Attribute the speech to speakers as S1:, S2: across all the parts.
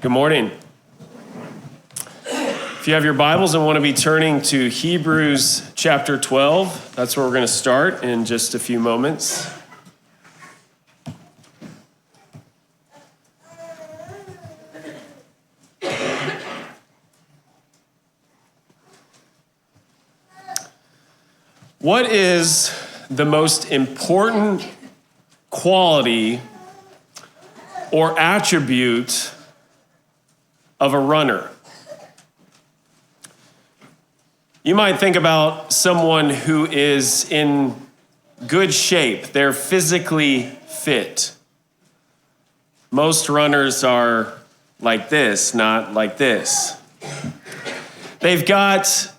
S1: Good morning. If you have your Bibles and want to be turning to Hebrews chapter 12, that's where we're going to start in just a few moments. What is the most important quality or attribute of a runner? You might think about someone who is in good shape. They're physically fit. Most runners are like this, not like this. They've got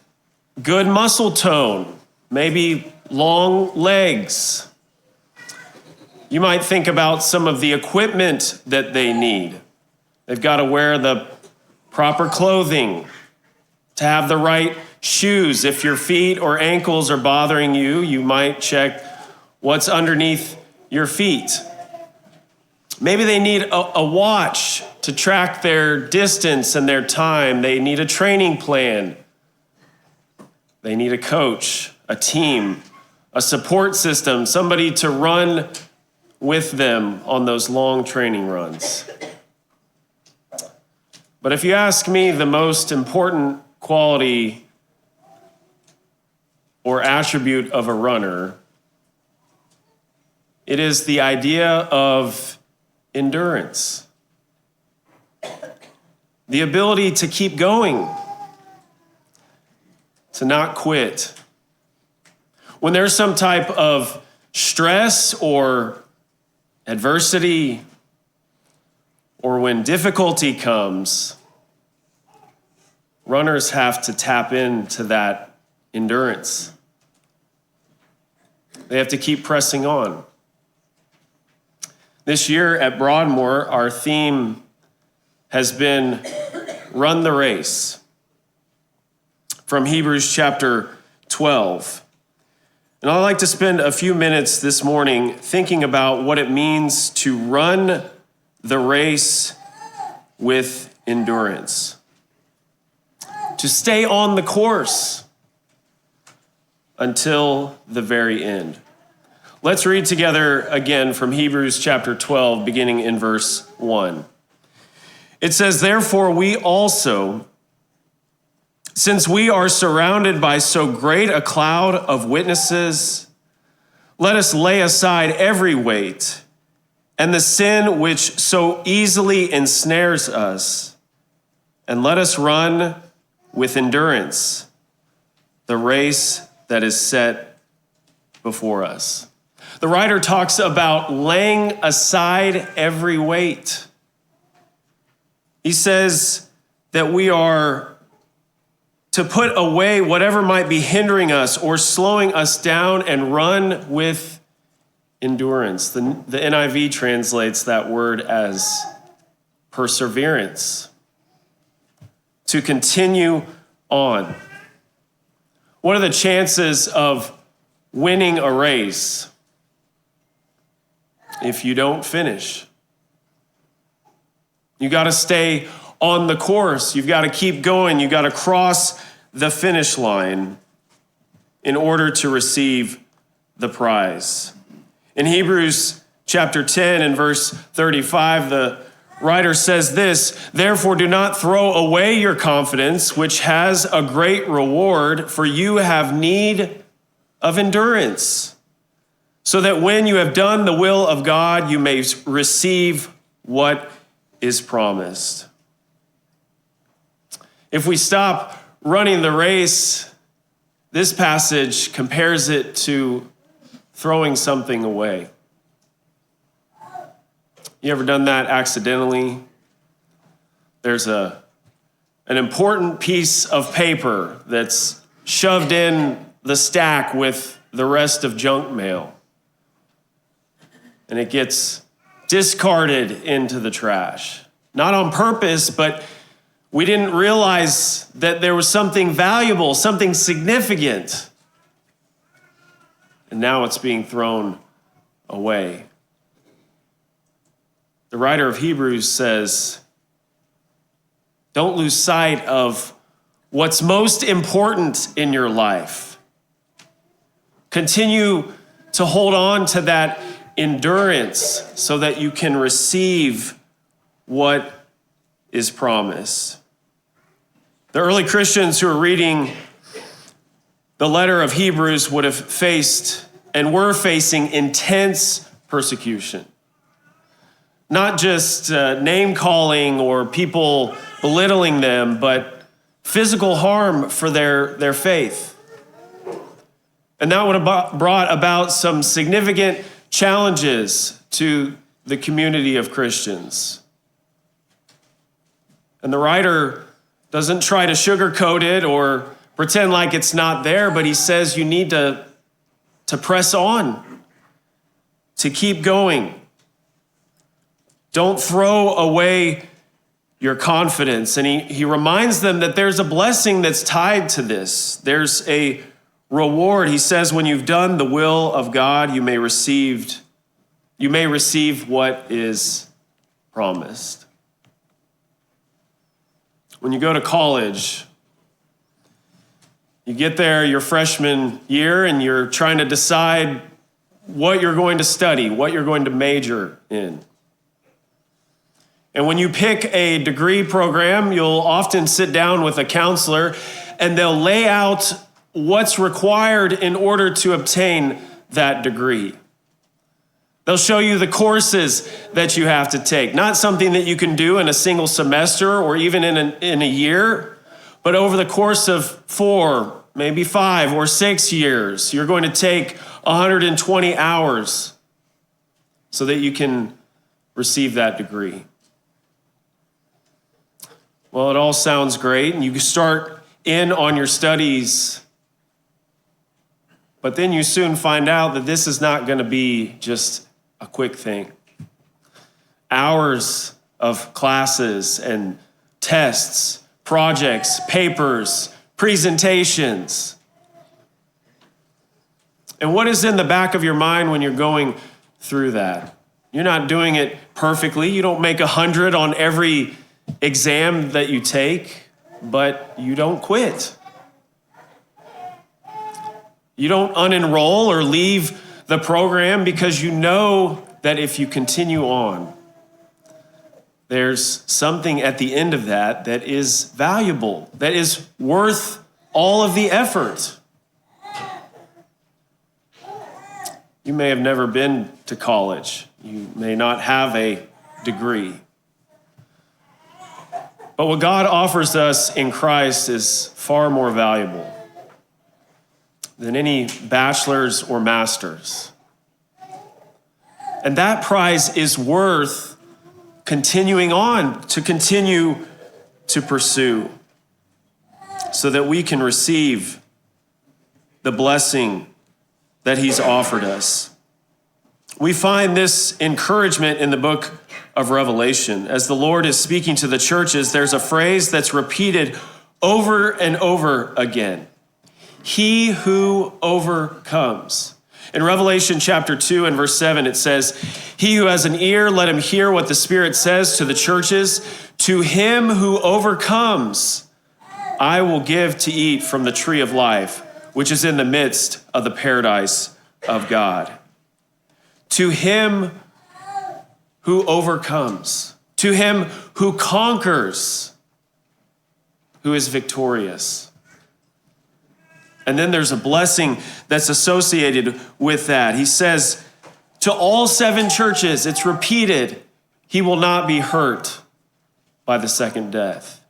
S1: good muscle tone, maybe long legs. You might think about some of the equipment that they need. They've got to wear the proper clothing, to have the right shoes. If your feet or ankles are bothering you, you might check what's underneath your feet. Maybe they need a watch to track their distance and their time. They need a training plan. They need a coach, a team, a support system, somebody to run with them on those long training runs. But if you ask me, the most important quality or attribute of a runner, it is the idea of endurance. The ability to keep going, to not quit. When there's some type of stress or adversity, or when difficulty comes, runners have to tap into that endurance. They have to keep pressing on. This year at Broadmoor, our theme has been Run the Race from Hebrews chapter 12. And I'd like to spend a few minutes this morning thinking about what it means to run the race with endurance. To stay on the course until the very end. Let's read together again from Hebrews chapter 12, beginning in verse 1. It says, "Therefore we also, since we are surrounded by so great a cloud of witnesses, let us lay aside every weight and the sin which so easily ensnares us, and let us run with endurance the race that is set before us." The writer talks about laying aside every weight. He says that we are to put away whatever might be hindering us or slowing us down and run with endurance. The NIV translates that word as perseverance. To continue on. What are the chances of winning a race if you don't finish? You got to stay on the course. You've got to keep going. You've got to cross the finish line in order to receive the prize. In Hebrews chapter 10 and verse 35, the writer says this, "Therefore do not throw away your confidence, which has a great reward, for you have need of endurance, so that when you have done the will of God, you may receive what is promised." If we stop running the race, this passage compares it to throwing something away. You ever done that accidentally? There's an important piece of paper that's shoved in the stack with the rest of junk mail, and it gets discarded into the trash. Not on purpose, but we didn't realize that there was something valuable, something significant. And now it's being thrown away. The writer of Hebrews says Don't lose sight of what's most important in your life. Continue to hold on to that endurance so that you can receive what is promised. The early Christians who are reading the letter of Hebrews would have faced and were facing intense persecution. Not just name calling or people belittling them, but physical harm for their faith. And that would have brought about some significant challenges to the community of Christians. And the writer doesn't try to sugarcoat it or pretend like it's not there, but he says you need to press on, to keep going. Don't throw away your confidence. And he reminds them that there's a blessing that's tied to this. There's a reward. He says, when you've done the will of God, you may receive what is promised. When you go to college, you get there your freshman year and you're trying to decide what you're going to study, what you're going to major in. And when you pick a degree program, you'll often sit down with a counselor and they'll lay out what's required in order to obtain that degree. They'll show you the courses that you have to take, not something that you can do in a single semester or even in a year, but over the course of 4, maybe 5 or 6 years, you're going to take 120 hours so that you can receive that degree. Well, it all sounds great, and you start in on your studies, but then you soon find out that this is not going to be just a quick thing. Hours of classes and tests, projects, papers, presentations. And what is in the back of your mind when you're going through that? You're not doing it perfectly. You don't make 100 on every exam that you take, but you don't quit. You don't unenroll or leave the program because you know that if you continue on, there's something at the end of that is valuable, that is worth all of the effort. You may have never been to college. You may not have a degree. But what God offers us in Christ is far more valuable than any bachelor's or master's. And that prize is worth continuing on, to continue to pursue, so that we can receive the blessing that he's offered us. We find this encouragement in the book of Revelation. As the Lord is speaking to the churches, there's a phrase that's repeated over and over again. He who overcomes. In Revelation chapter 2 and verse 7, it says, he who has an ear, let him hear what the Spirit says to the churches. To him who overcomes, I will give to eat from the tree of life, which is in the midst of the paradise of God. To him who overcomes, to him who conquers, who is victorious. And then there's a blessing that's associated with that. He says, to all 7 churches, it's repeated, he will not be hurt by the second death.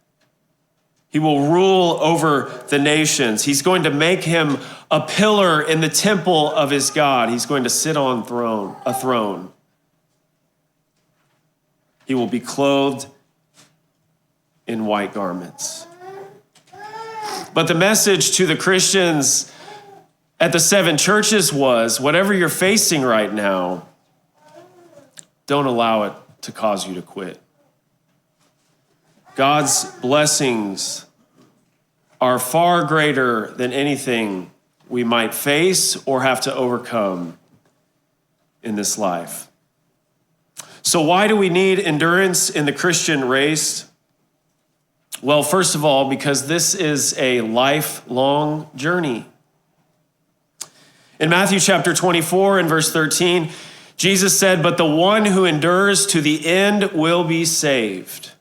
S1: He will rule over the nations. He's going to make him a pillar in the temple of his God. He's going to sit on a throne. He will be clothed in white garments. But the message to the Christians at the 7 churches was, whatever you're facing right now, don't allow it to cause you to quit. God's blessings are far greater than anything we might face or have to overcome in this life. So why do we need endurance in the Christian race? Well, first of all, because this is a lifelong journey. In Matthew chapter 24 and verse 13, Jesus said, "But the one who endures to the end will be saved."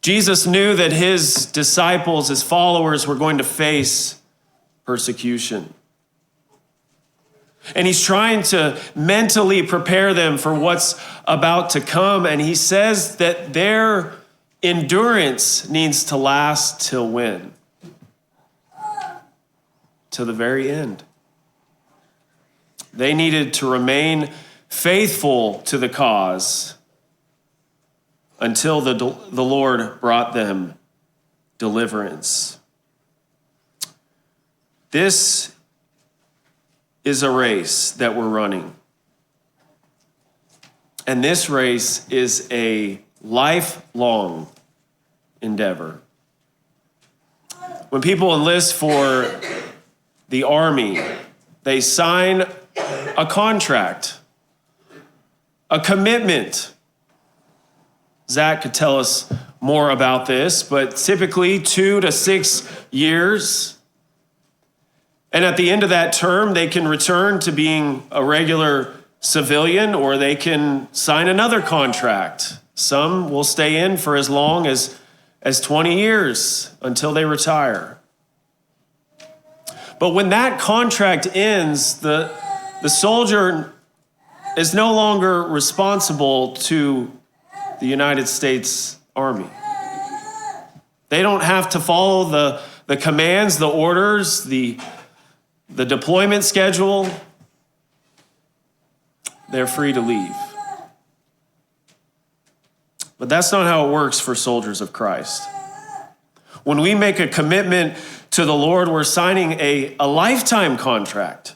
S1: Jesus knew that his disciples, his followers, were going to face persecution. And he's trying to mentally prepare them for what's about to come. And he says that their endurance needs to last till when? Till the very end. They needed to remain faithful to the cause until the Lord brought them deliverance. This is a race that we're running. And this race is a lifelong endeavor. When people enlist for the army, they sign a contract, a commitment. Zach could tell us more about this, but typically 2 to 6 years. And at the end of that term, they can return to being a regular civilian, or they can sign another contract. Some will stay in for as long as 20 years until they retire. But when that contract ends, the soldier is no longer responsible to the United States Army. They don't have to follow the commands, the orders, the deployment schedule. They're free to leave. But that's not how it works for soldiers of Christ. When we make a commitment to the Lord, we're signing a lifetime contract.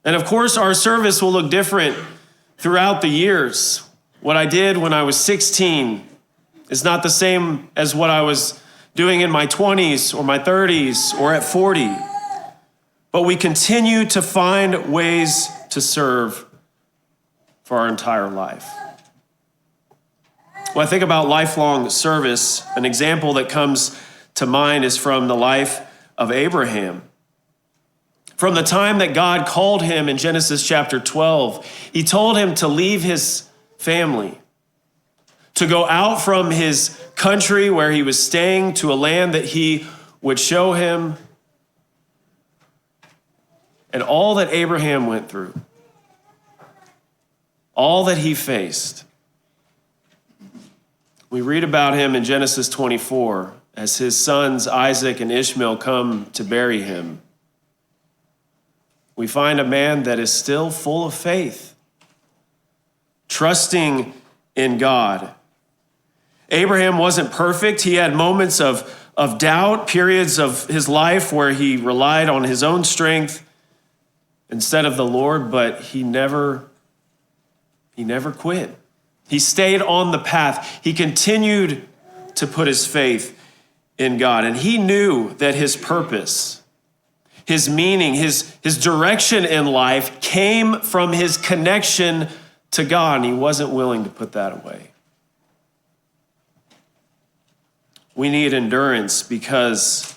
S1: And of course, our service will look different throughout the years. What I did when I was 16 is not the same as what I was doing in my 20s or my 30s or at 40. But we continue to find ways to serve for our entire life. When I think about lifelong service, an example that comes to mind is from the life of Abraham. From the time that God called him in Genesis chapter 12, he told him to leave his family, to go out from his country where he was staying to a land that he would show him. And all that Abraham went through, all that he faced, we read about him in Genesis 24 as his sons Isaac and Ishmael come to bury him. We find a man that is still full of faith, trusting in God. Abraham wasn't perfect. He had moments of doubt, periods of his life where he relied on his own strength instead of the Lord, but he never quit. He stayed on the path. He continued to put his faith in God. And he knew that his purpose, his meaning, his direction in life came from his connection to God, and he wasn't willing to put that away. We need endurance because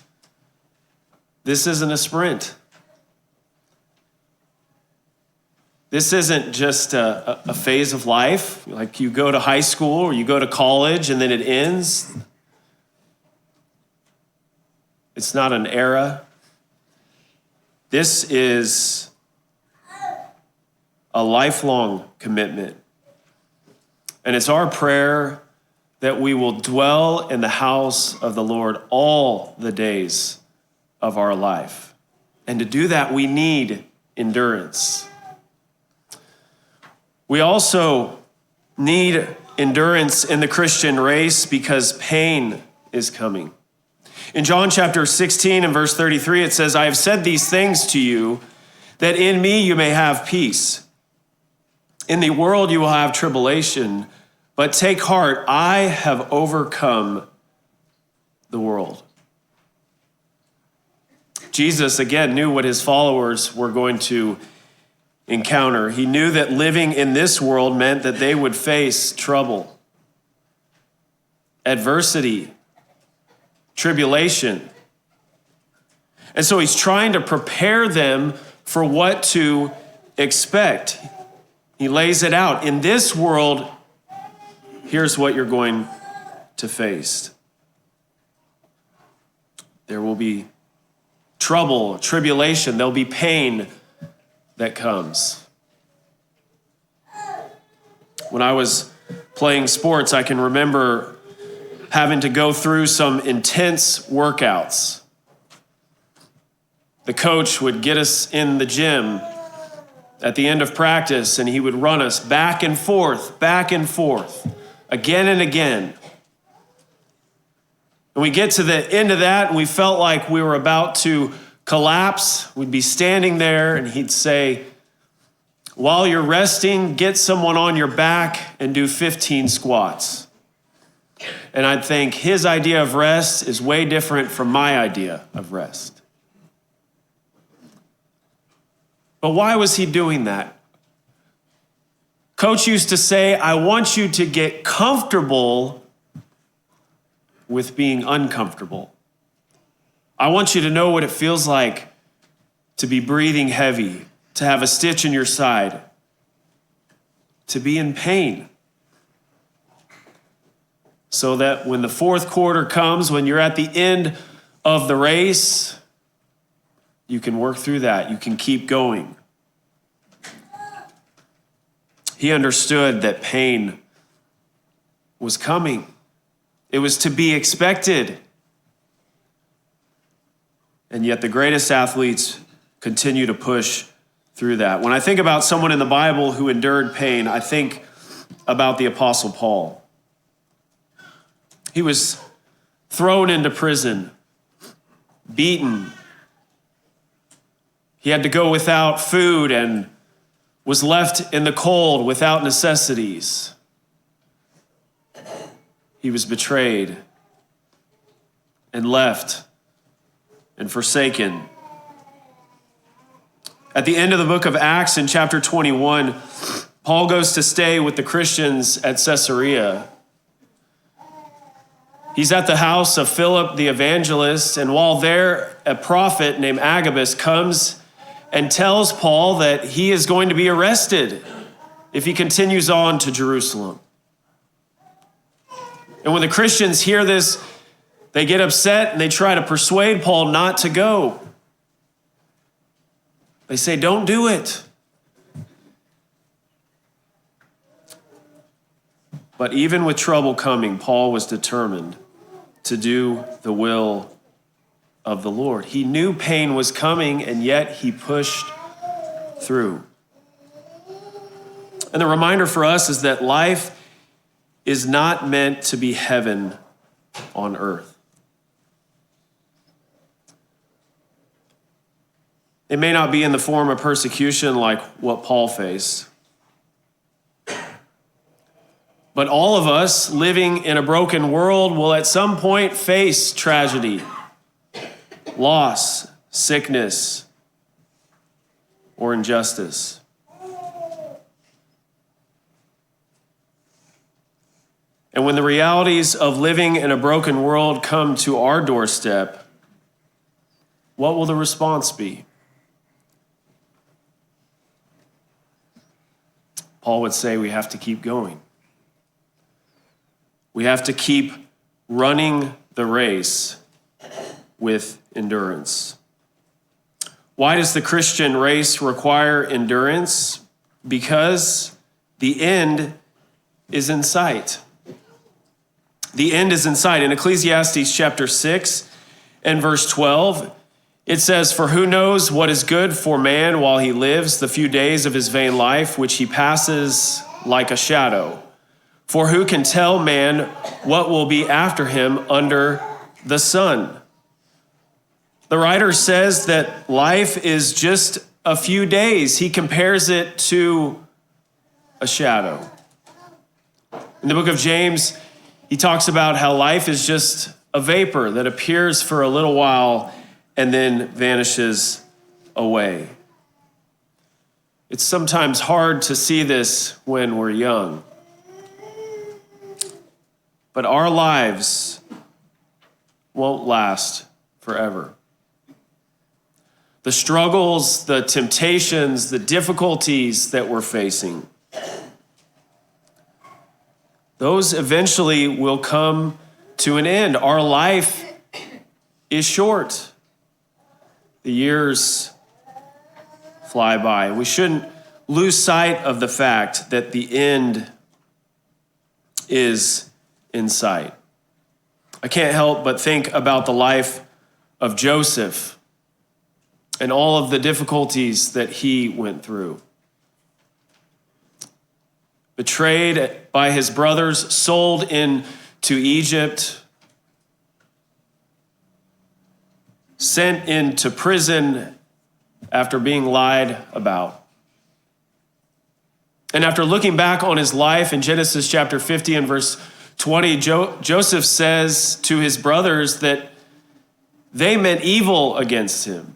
S1: this isn't a sprint. This isn't just a phase of life, like you go to high school or you go to college and then it ends. It's not an era. This is a lifelong commitment. And it's our prayer that we will dwell in the house of the Lord all the days of our life. And to do that, we need endurance. We also need endurance in the Christian race because pain is coming. In John chapter 16 and verse 33, it says, "I have said these things to you, that in me you may have peace. In the world you will have tribulation, but take heart, I have overcome the world." Jesus, again, knew what his followers were going to encounter. He knew that living in this world meant that they would face trouble. adversity, tribulation. And so he's trying to prepare them for what to expect. He lays it out. In this world, here's what you're going to face. There will be trouble, tribulation. There'll be pain that comes. When I was playing sports, I can remember having to go through some intense workouts. The coach would get us in the gym at the end of practice, and he would run us back and forth, again and again. And we get to the end of that, and we felt like we were about to collapse. We'd be standing there, and he'd say, while you're resting, get someone on your back and do 15 squats. And I'd think his idea of rest is way different from my idea of rest. But why was he doing that? Coach used to say, I want you to get comfortable with being uncomfortable. I want you to know what it feels like to be breathing heavy, to have a stitch in your side, to be in pain. So that when the fourth quarter comes, when you're at the end of the race, you can work through that. You can keep going. He understood that pain was coming. It was to be expected. And yet the greatest athletes continue to push through that. When I think about someone in the Bible who endured pain, I think about the Apostle Paul. He was thrown into prison, beaten. He had to go without food and was left in the cold without necessities. He was betrayed and left and forsaken. At the end of the book of Acts in chapter 21, Paul goes to stay with the Christians at Caesarea. He's at the house of Philip the evangelist, and while there, a prophet named Agabus comes and tells Paul that he is going to be arrested if he continues on to Jerusalem. And when the Christians hear this, they get upset and they try to persuade Paul not to go. They say, don't do it. But even with trouble coming, Paul was determined to do the will of the Lord. He knew pain was coming, and yet he pushed through. And the reminder for us is that life is not meant to be heaven on earth. It may not be in the form of persecution like what Paul faced. But all of us living in a broken world will at some point face tragedy, loss, sickness, or injustice. And when the realities of living in a broken world come to our doorstep, what will the response be? Paul would say we have to keep going. We have to keep running the race with endurance. Why does the Christian race require endurance? Because the end is in sight. The end is in sight. In Ecclesiastes chapter 6 and verse 12, it says, "For who knows what is good for man while he lives the few days of his vain life, which he passes like a shadow? For who can tell man what will be after him under the sun?" The writer says that life is just a few days. He compares it to a shadow. In the book of James, he talks about how life is just a vapor that appears for a little while and then vanishes away. It's sometimes hard to see this when we're young. but our lives won't last forever. The struggles, the temptations, the difficulties that we're facing, those eventually will come to an end. Our life is short. The years fly by. We shouldn't lose sight of the fact that the end is in sight. I can't help but think about the life of Joseph and all of the difficulties that he went through. Betrayed by his brothers, sold into Egypt, sent into prison after being lied about. And after looking back on his life in Genesis chapter 50 and verse 20, Joseph says to his brothers that they meant evil against him.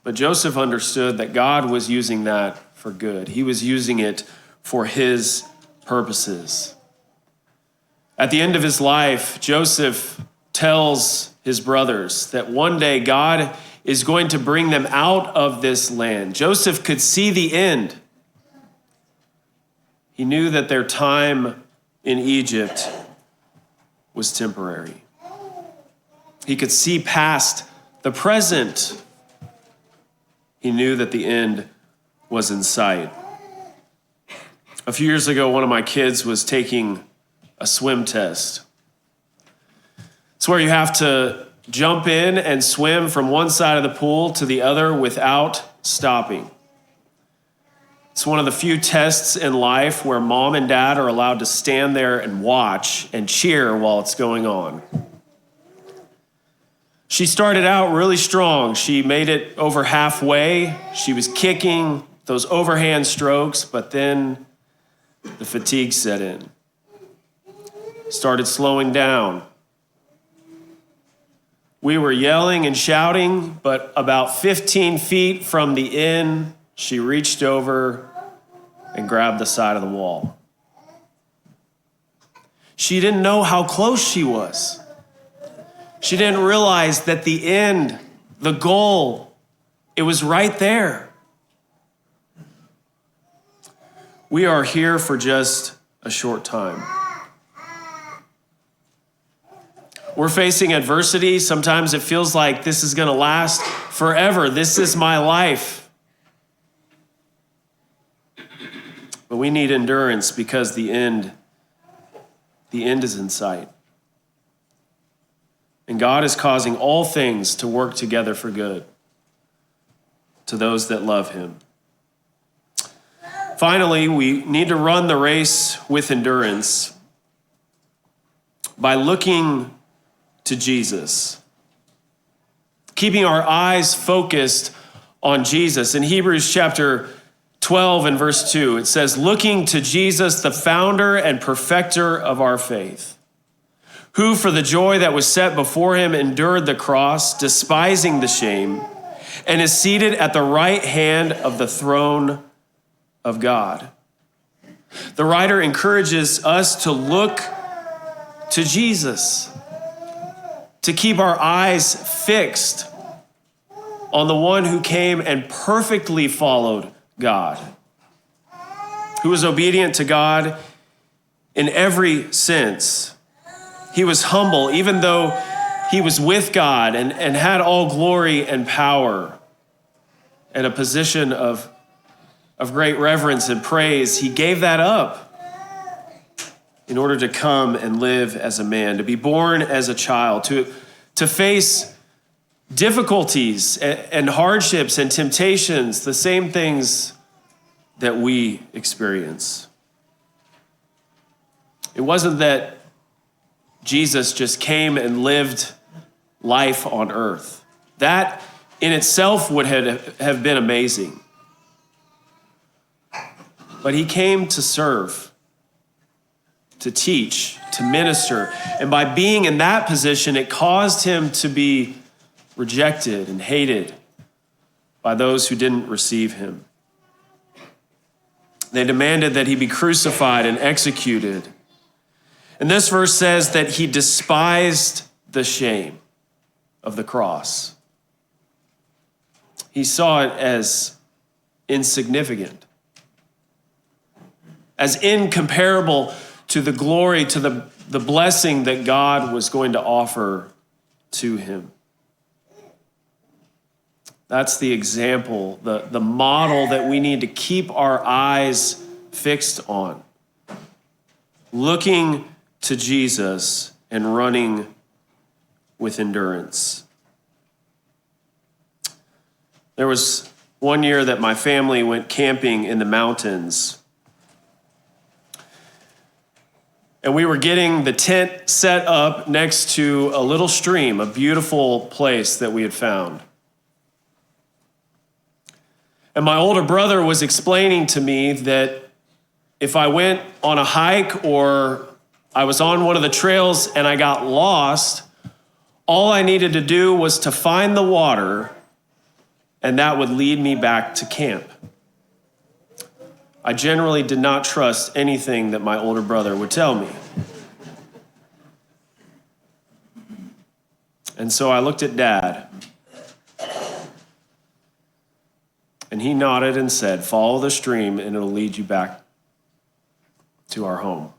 S1: But Joseph understood that God was using that for good. He was using it for his purposes. At the end of his life, Joseph tells his brothers that one day God is going to bring them out of this land. Joseph could see the end. He knew that their time in Egypt was temporary. He could see past the present. He knew that the end was in sight. A few years ago, one of my kids was taking a swim test. It's where you have to jump in and swim from one side of the pool to the other without stopping. It's one of the few tests in life where mom and dad are allowed to stand there and watch and cheer while it's going on. She started out really strong. She made it over halfway. She was kicking those overhand strokes, but then the fatigue set in. Started slowing down. We were yelling and shouting, but about 15 feet from the end, she reached over and grabbed the side of the wall. She didn't know how close she was. She didn't realize that the end, the goal, it was right there. We are here for just a short time. We're facing adversity. Sometimes it feels like this is going to last forever. This is my life. But we need endurance because the end is in sight. And God is causing all things to work together for good to those that love him. Finally, we need to run the race with endurance by looking to Jesus, keeping our eyes focused on Jesus. In Hebrews chapter 12 and verse 2, it says, looking to Jesus, the founder and perfecter of our faith, who for the joy that was set before him endured the cross, despising the shame, and is seated at the right hand of the throne of God. The writer encourages us to look to Jesus, to keep our eyes fixed on the one who came and perfectly followed God, who was obedient to God in every sense. He was humble, even though he was with God and had all glory and power and a position of great reverence and praise. He gave that up in order to come and live as a man, to be born as a child, to face difficulties and hardships and temptations, the same things that we experience. It wasn't that Jesus just came and lived life on earth. That in itself would have been amazing. But he came to serve, to teach, to minister. And by being in that position, it caused him to be rejected and hated by those who didn't receive him. They demanded that he be crucified and executed. And this verse says that he despised the shame of the cross. He saw it as insignificant, as incomparable to the glory, to the blessing that God was going to offer to him. That's the example, the model that we need to keep our eyes fixed on. Looking to Jesus and running with endurance. There was one year that my family went camping in the mountains. And we were getting the tent set up next to a little stream, a beautiful place that we had found. And my older brother was explaining to me that if I went on a hike or I was on one of the trails and I got lost, all I needed to do was to find the water, and that would lead me back to camp. I generally did not trust anything that my older brother would tell me. And so I looked at Dad, and he nodded and said, "Follow the stream and it'll lead you back to our home."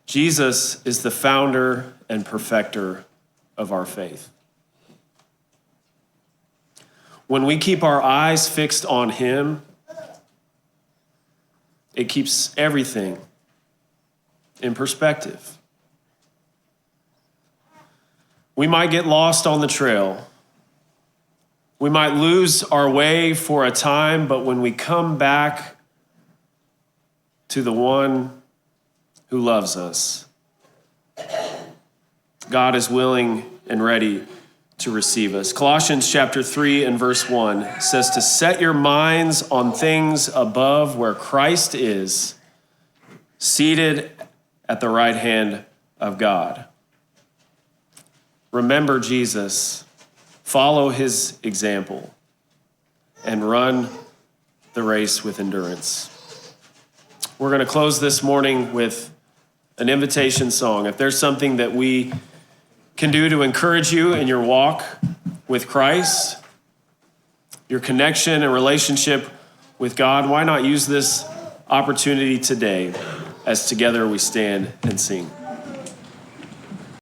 S1: Jesus is the founder and perfecter of our faith. When we keep our eyes fixed on him, it keeps everything in perspective. We might get lost on the trail. We might lose our way for a time, but when we come back to the one who loves us, God is willing and ready to receive us. Colossians chapter 3 and verse 1 says to set your minds on things above where Christ is, seated at the right hand of God. Remember Jesus, follow his example, and run the race with endurance. We're going to close this morning with an invitation song. If there's something that we can do to encourage you in your walk with Christ, your connection and relationship with God, why not use this opportunity today as together we stand and sing?